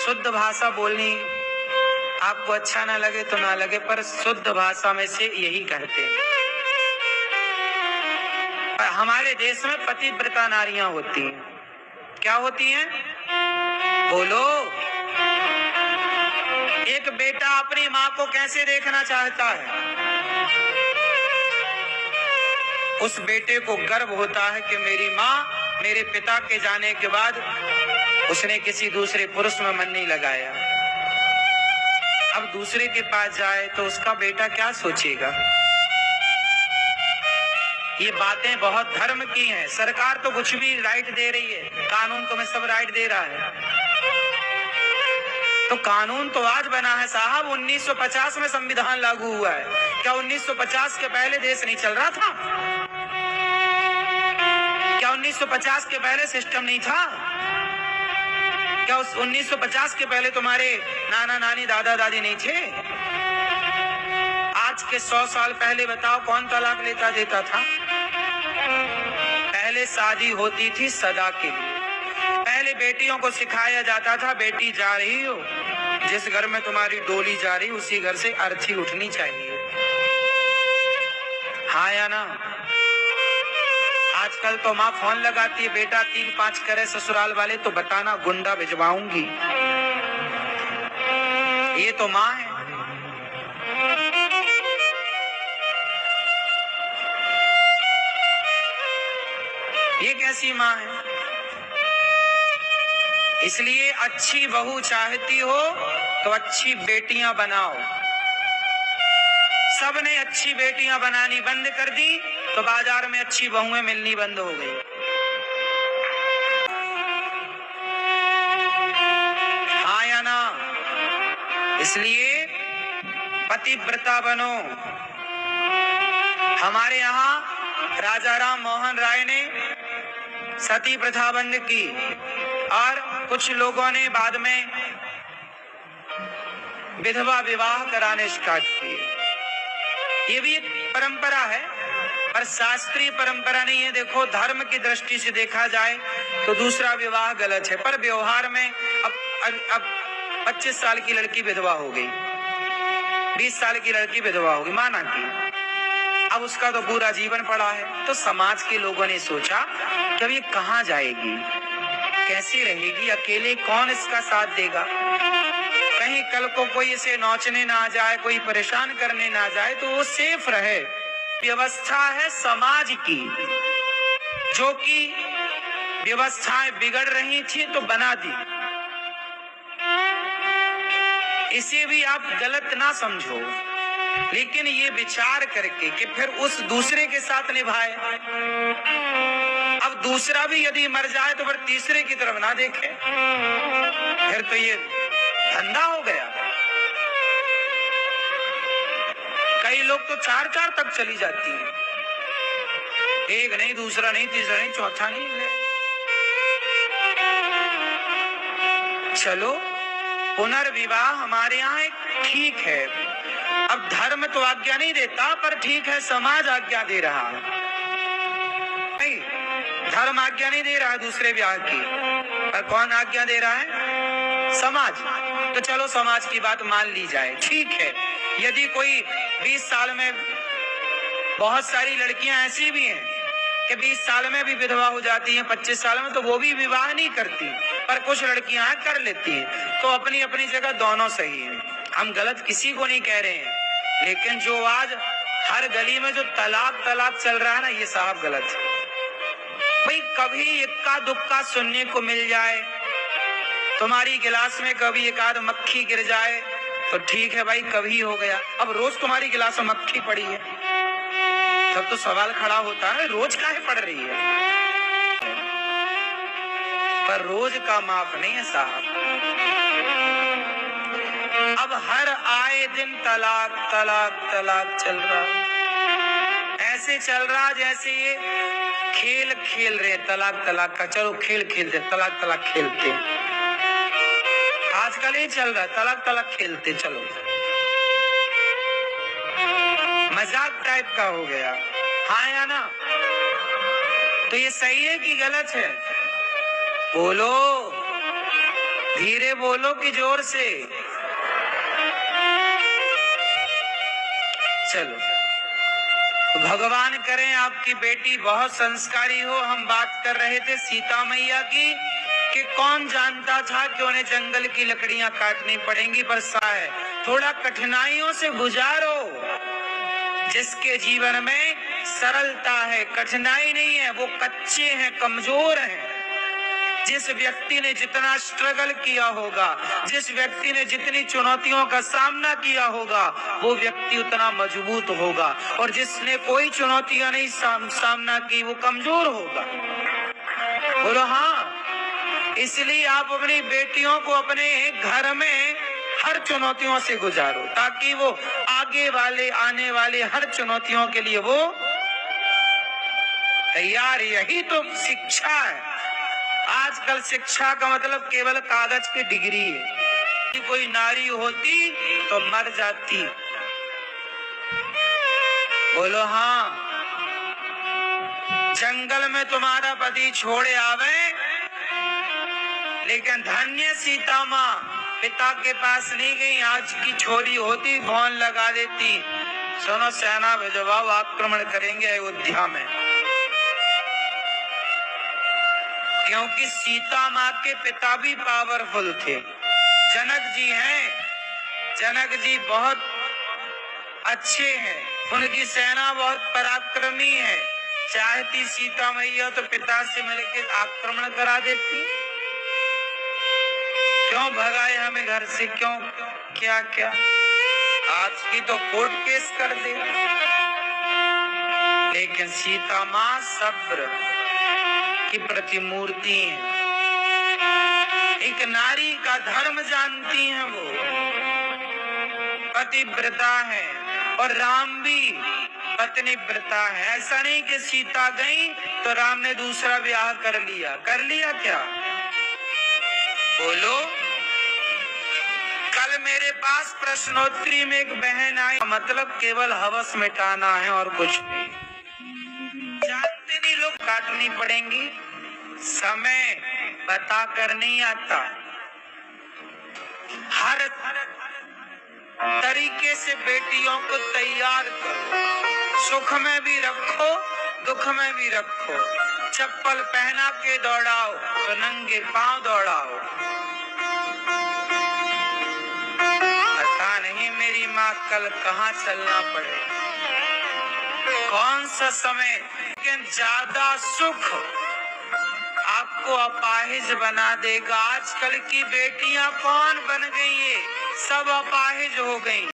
शुद्ध भाषा बोलनी, आपको अच्छा ना लगे तो ना लगे, पर शुद्ध भाषा में से यही कहते हैं। हमारे देश में पतिव्रता नारियां होती हैं। क्या होती हैं? बोलो। एक बेटा अपनी माँ को कैसे देखना चाहता है? उस बेटे को गर्व होता है कि मेरी माँ मेरे पिता के जाने के बाद उसने किसी दूसरे पुरुष में मन नहीं लगाया। अब दूसरे के पास जाए तो उसका बेटा क्या सोचेगा? ये बातें बहुत धर्म की हैं। सरकार तो कुछ भी राइट दे रही है, कानून तुम्हें सब राइट दे रहा है। तो कानून तो आज बना है साहब, 1950 में संविधान लागू हुआ है। क्या 1950 के पहले देश नहीं चल रहा था? क्या 1950 के पहले सिस्टम नहीं था? क्या उस 1950 के पहले तुम्हारे नाना नानी दादा दादी नहीं थे? आज के 100 साल पहले बताओ कौन तलाक लेता देता था? पहले शादी होती थी सदा के लिए। पहले बेटियों को सिखाया जाता था, बेटी जा रही हो, जिस घर में तुम्हारी डोली जा रही उसी घर से अर्थी उठनी चाहिए। हाँ या ना? आजकल तो माँ फोन लगाती है, बेटा 3-5 करे ससुराल वाले तो बताना, गुंडा भिजवाऊंगी। ये तो माँ है। ये कैसी माँ है? इसलिए अच्छी बहू चाहती हो तो अच्छी बेटियां बनाओ। सबने अच्छी बेटियां बनानी बंद कर दी तो बाजार में अच्छी बहुएं मिलनी बंद हो गई। हाँ या ना? इसलिए पतिव्रता बनो। हमारे यहाँ राजा राम मोहन राय ने सती प्रथा बंद की और कुछ लोगों ने बाद में विधवा विवाह कराने स्टार्ट किए। ये भी एक परंपरा है, पर शास्त्रीय परंपरा नहीं है। देखो, धर्म की दृष्टि से देखा जाए तो दूसरा विवाह गलत है, पर व्यवहार में अब 25 साल की लड़की विधवा हो गई, 20 साल की लड़की विधवा हो गई, माना कि अब उसका तो पूरा जीवन पड़ा है। तो समाज के लोगों ने सोचा कि अब ये कहाँ जाएगी, कैसे रहेगी, अकेले कौन इसका साथ देगा? कहीं कल को कोई इसे नोचने ना आ जाए, कोई परेशान करने ना जाए, तो वो सेफ रहे। व्यवस्था है समाज की, जो कि व्यवस्थाएं बिगड़ रही थी तो बना दी। इसे भी आप गलत ना समझो, लेकिन ये विचार करके कि फिर उस दूसरे के साथ निभाए। अब दूसरा भी यदि मर जाए तो फिर तीसरे की तरफ ना देखे, फिर तो ये धंधा हो गया। कई लोग तो 4-4 तक चली जाती है, एक नहीं, दूसरा नहीं, तीसरा नहीं, चौथा नहीं। चलो, पुनर्विवाह हमारे यहाँ एक ठीक है। अब धर्म तो आज्ञा नहीं देता, पर ठीक है, समाज आज्ञा दे रहा है। नहीं, धर्म आज्ञा नहीं दे रहा है दूसरे ब्याह की, पर कौन आज्ञा दे रहा है? समाज। तो चलो समाज की बात मान ली जाए, ठीक है। यदि कोई 20 साल में, बहुत सारी लड़कियां ऐसी भी हैं कि 20 साल में भी विधवा हो जाती हैं, 25 साल में, तो वो भी विवाह नहीं करती, पर कुछ लड़कियां कर लेती हैं। तो अपनी अपनी जगह दोनों सही हैं, हम गलत किसी को नहीं कह रहे हैं। लेकिन जो आज हर गली में जो तलाक चल रहा है ना, ये साहब गलत है। भाई कभी इक्का दुक्का सुनने को मिल जाए, तुम्हारी गिलास में कभी एक आध मक्खी गिर जाए तो ठीक है भाई, कभी हो गया। अब रोज तुम्हारी गिलास में मक्खी पड़ी है, तब तो सवाल खड़ा होता है, रोज काहे पड़ रही है? पर रोज का माफ नहीं है साहब। अब हर आए दिन तलाक तलाक तलाक चल रहा, ऐसे चल रहा जैसे ये खेल खेल रहे, तलाक तलाक का। चलो खेल खेलते, तलाक तलाक खेलते, आजकल ये चल रहा है, तलाक तलाक खेलते, चलो मजाक टाइप का हो गया। हाँ या ना? तो ये सही है कि गलत है? बोलो। धीरे बोलो कि जोर से? चलो, तो भगवान करें आपकी बेटी बहुत संस्कारी हो। हम बात कर रहे थे सीता मैया की कि कौन जानता था कि उन्हें जंगल की लकड़ियां काटनी पड़ेंगी, पर है थोड़ा कठिनाइयों से गुजारो। जिसके जीवन में सरलता है, कठिनाई नहीं है, वो कच्चे हैं, कमजोर हैं। जिस व्यक्ति ने जितना स्ट्रगल किया होगा, जिस व्यक्ति ने जितनी चुनौतियों का सामना किया होगा, वो व्यक्ति उतना मजबूत होगा। और जिसने कोई चुनौतियां नहीं सामना की, वो कमजोर होगा। बोलो हाँ। इसलिए आप अपनी बेटियों को अपने घर में हर चुनौतियों से गुजारो, ताकि वो आगे वाले आने वाले हर चुनौतियों के लिए वो तैयार। यही तो शिक्षा है। आजकल शिक्षा का मतलब केवल कागज की डिग्री है। कोई नारी होती तो मर जाती। बोलो हाँ। जंगल में तुम्हारा पति छोड़े आवे, लेकिन धन्य सीता माँ पिता के पास नहीं गई। आज की छोरी होती फोन लगा देती, सुनो सेना भिजवाओ, आक्रमण करेंगे अयोध्या में। क्योंकि सीता माँ के पिता भी पावरफुल थे। जनक जी हैं, जनक जी बहुत अच्छे हैं, उनकी सेना बहुत पराक्रमी है। चाहती सीता मैया तो पिता से मिलकर आक्रमण करा देती। क्यों भगाए हमें घर से? क्यों? क्या क्या आज की तो कोर्ट केस कर दे। लेकिन सीता माँ सब्र की प्रतिमूर्ति है। एक नारी का धर्म जानती हैं वो, पतिव्रता है। और राम भी पत्नी व्रता है। ऐसा नहीं कि सीता गई तो राम ने दूसरा ब्याह कर लिया। कर लिया क्या? बोलो। कल मेरे पास प्रश्नोत्तरी में एक बहन आई, मतलब केवल हवस मिटाना है और कुछ नहीं। जानते नहीं लोग काटनी पड़ेंगी, समय बता कर नहीं आता। हर तरीके से बेटियों को तैयार करो। सुख में भी रखो, दुख में भी रखो। चप्पल पहना के दौड़ाओ तो नंगे पांव दौड़ाओ। पता नहीं मेरी माँ कल कहाँ चलना पड़े, कौन सा समय। लेकिन ज्यादा सुख आपको अपाहिज बना देगा। आजकल की बेटियां कौन बन गई है? सब अपाहिज हो गई।